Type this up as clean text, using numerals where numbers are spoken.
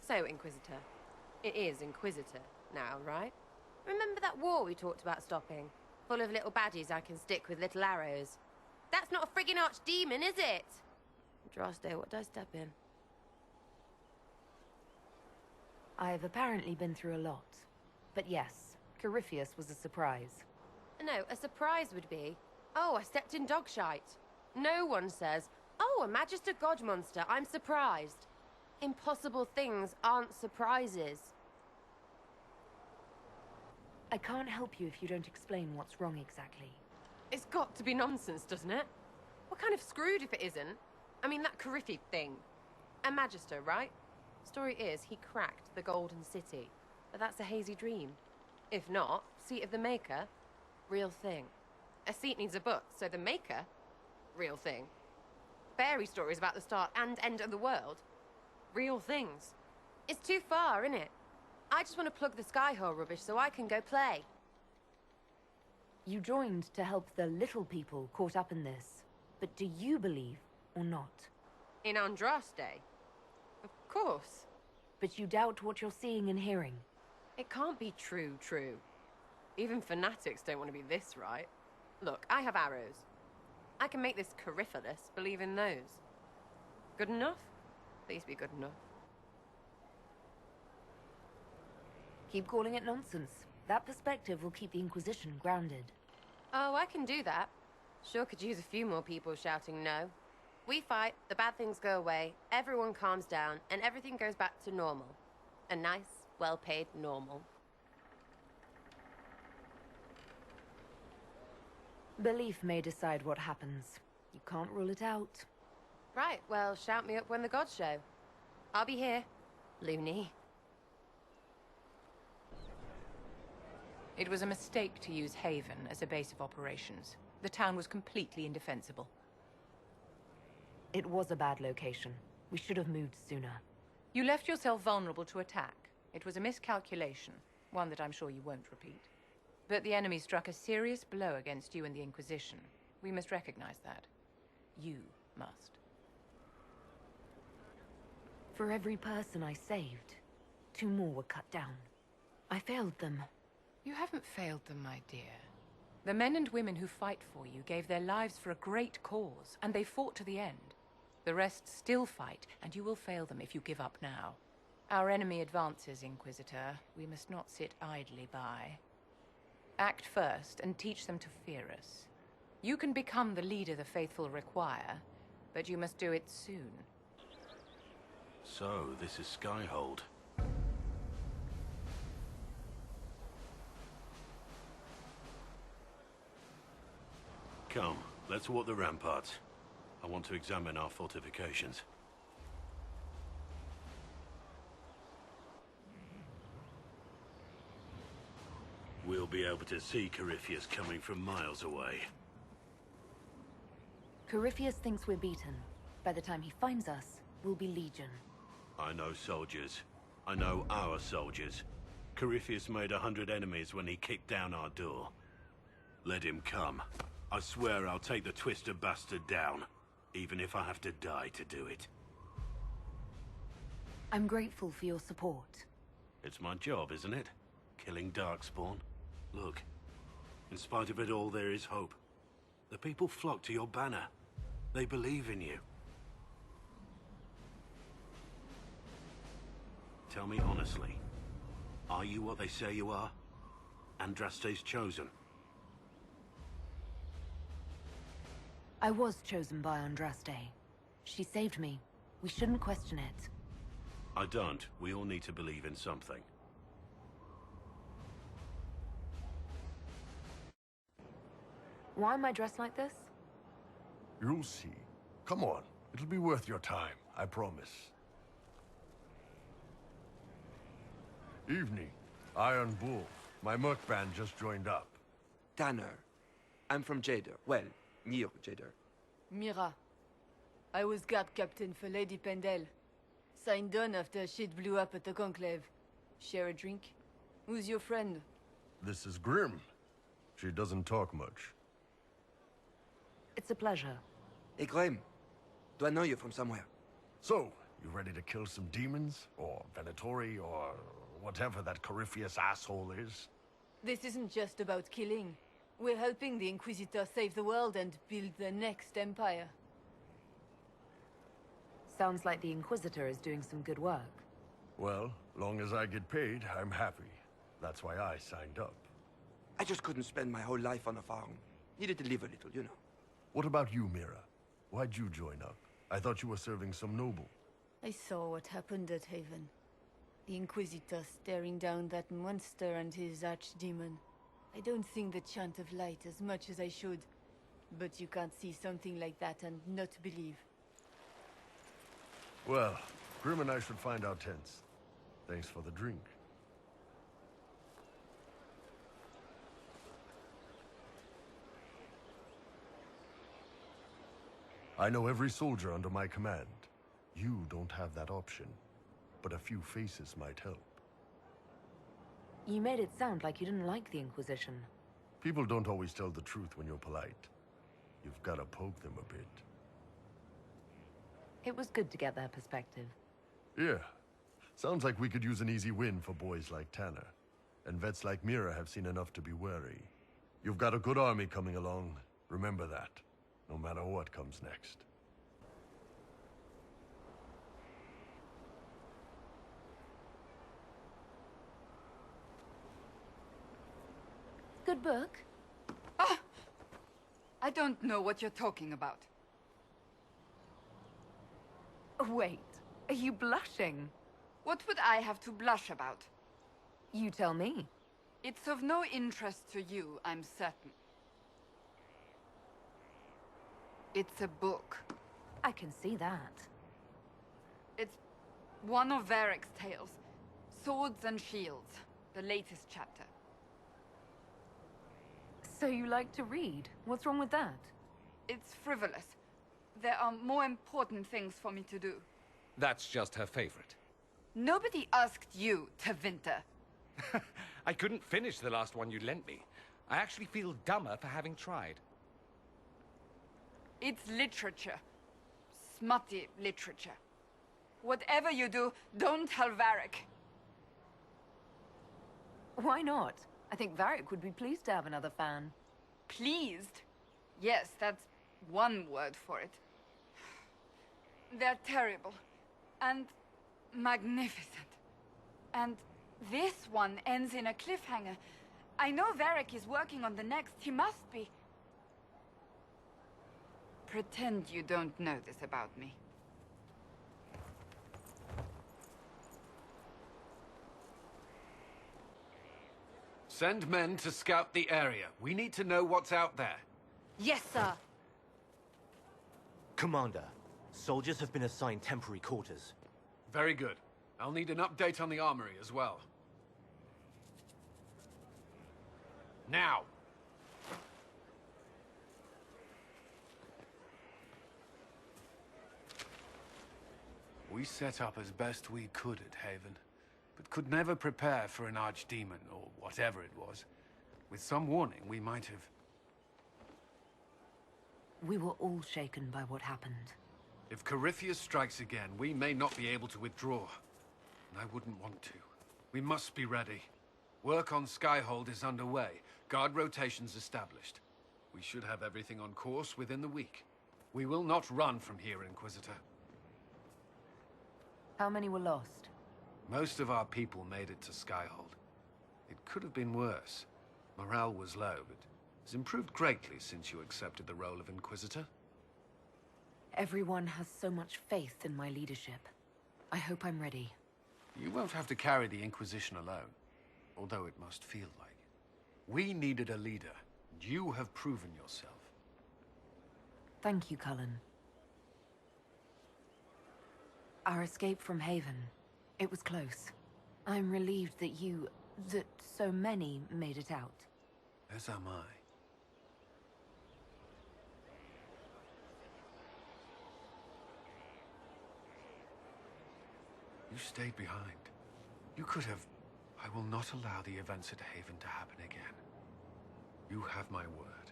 So, Inquisitor. It is Inquisitor now, right? Remember that war we talked about stopping? Full of little baddies I can stick with little arrows. That's not a friggin' archdemon, is it? Droste, what did I step in? I've apparently been through a lot. But yes, Corypheus was a surprise. No, a surprise would be, oh, I stepped in dog shite. No one says, oh, a Magister God monster, I'm surprised. Impossible things aren't surprises. I can't help you if you don't explain what's wrong exactly. It's got to be nonsense, doesn't it? We're kind of screwed if it isn't. I mean, that Corypheus thing. A Magister, right? Story is, he cracked the Golden City. But that's a hazy dream. If not, Seat of the Maker, real thing. A seat needs a book, so the Maker, real thing. Fairy stories about the start and end of the world, real things. It's too far, innit? I just want to plug the Skyhole rubbish so I can go play. You joined to help the little people caught up in this. But do you believe or not? In Andraste? Of course. But you doubt what you're seeing and hearing. It can't be true. Even fanatics don't want to be this right. Look, I have arrows. I can make this Corypheus believe in those. Good enough? Please be good enough. Keep calling it nonsense. That perspective will keep the Inquisition grounded. Oh, I can do that. Sure could use a few more people shouting no. We fight, the bad things go away, everyone calms down, and everything goes back to normal. A nice, well-paid normal. Belief may decide what happens. You can't rule it out. Right, well, shout me up when the gods show. I'll be here, loony. It was a mistake to use Haven as a base of operations. The town was completely indefensible. It was a bad location. We should have moved sooner. You left yourself vulnerable to attack. It was a miscalculation, one that I'm sure you won't repeat. But the enemy struck a serious blow against you and the Inquisition. We must recognize that. You must. For every person I saved, 2 more were cut down. I failed them. You haven't failed them, my dear. The men and women who fight for you gave their lives for a great cause, and they fought to the end. The rest still fight, and you will fail them if you give up now. Our enemy advances, Inquisitor. We must not sit idly by. Act first, and teach them to fear us. You can become the leader the faithful require, but you must do it soon. So, this is Skyhold. Come, let's walk the ramparts. I want to examine our fortifications. We'll be able to see Corypheus coming from miles away. Corypheus thinks we're beaten. By the time he finds us, we'll be legion. I know soldiers. I know our soldiers. Corypheus made 100 enemies when he kicked down our door. Let him come. I swear I'll take the twisted bastard down, even if I have to die to do it. I'm grateful for your support. It's my job, isn't it? Killing Darkspawn. Look, in spite of it all, there is hope. The people flock to your banner. They believe in you. Tell me honestly, are you what they say you are? Andraste's chosen? I was chosen by Andraste. She saved me. We shouldn't question it. I don't. We all need to believe in something. Why am I dressed like this? You'll see. Come on. It'll be worth your time, I promise. Evening. Iron Bull. My merc band just joined up. Tanner. I'm from Jader. Well, near Jader. Mira. I was guard captain for Lady Pendel. Signed on after shit blew up at the Conclave. Share a drink? Who's your friend? This is Grim. She doesn't talk much. It's a pleasure. Hey, Graham. Do I know you from somewhere? So, You ready to kill some demons? Or Venatori? Or whatever that Corypheus asshole is? This isn't just about killing. We're helping the Inquisitor save the world and build the next empire. Sounds like the Inquisitor is doing some good work. Well, long as I get paid, I'm happy. That's why I signed up. I just couldn't spend my whole life on a farm. Needed to live a little, you know. What about you, Mira? Why'd you join up? I thought you were serving some noble. I saw what happened at Haven. The Inquisitor staring down that monster and his archdemon. I don't sing the chant of light as much as I should. But you can't see something like that and not believe. Well, Grim and I should find our tents. Thanks for the drink. I know every soldier under my command. You don't have that option, but a few faces might help. You made it sound like you didn't like the Inquisition. People don't always tell the truth when you're polite. You've got to poke them a bit. It was good to get their perspective. Yeah. Sounds like we could use an easy win for boys like Tanner. And vets like Mira have seen enough to be wary. You've got a good army coming along. Remember that. No matter what comes next. Good book. I don't know what you're talking about. Wait, are you blushing? What would I have to blush about? You tell me. It's of no interest to you, I'm certain. It's a book. I can see that. It's one of Varric's tales. Swords and Shields. The latest chapter. So you like to read? What's wrong with that? It's frivolous. There are more important things for me to do. That's just her favorite. Nobody asked you to winter. I couldn't finish the last one you lent me. I actually feel dumber for having tried. It's literature. Smutty literature. Whatever you do, don't tell Varric. Why not? I think Varric would be pleased to have another fan. Pleased? Yes, that's one word for it. They're terrible. And magnificent. And this one ends in a cliffhanger. I know Varric is working on the next. He must be. Pretend you don't know this about me. Send men to scout the area. We need to know what's out there. Yes, sir. Commander, soldiers have been assigned temporary quarters. Very good. I'll need an update on the armory as well. Now! We set up as best we could at Haven, but could never prepare for an archdemon, or whatever it was. With some warning, we might have... We were all shaken by what happened. If Corypheus strikes again, we may not be able to withdraw. And I wouldn't want to. We must be ready. Work on Skyhold is underway. Guard rotations established. We should have everything on course within the week. We will not run from here, Inquisitor. How many were lost? Most of our people made it to Skyhold. It could have been worse. Morale was low, but has improved greatly since you accepted the role of Inquisitor. Everyone has so much faith in my leadership. I hope I'm ready. You won't have to carry the Inquisition alone, although it must feel like it. We needed a leader, and you have proven yourself. Thank you, Cullen. Our escape from Haven, it was close. I'm relieved that that so many made it out. As am I. You stayed behind. You could have... I will not allow the events at Haven to happen again. You have my word.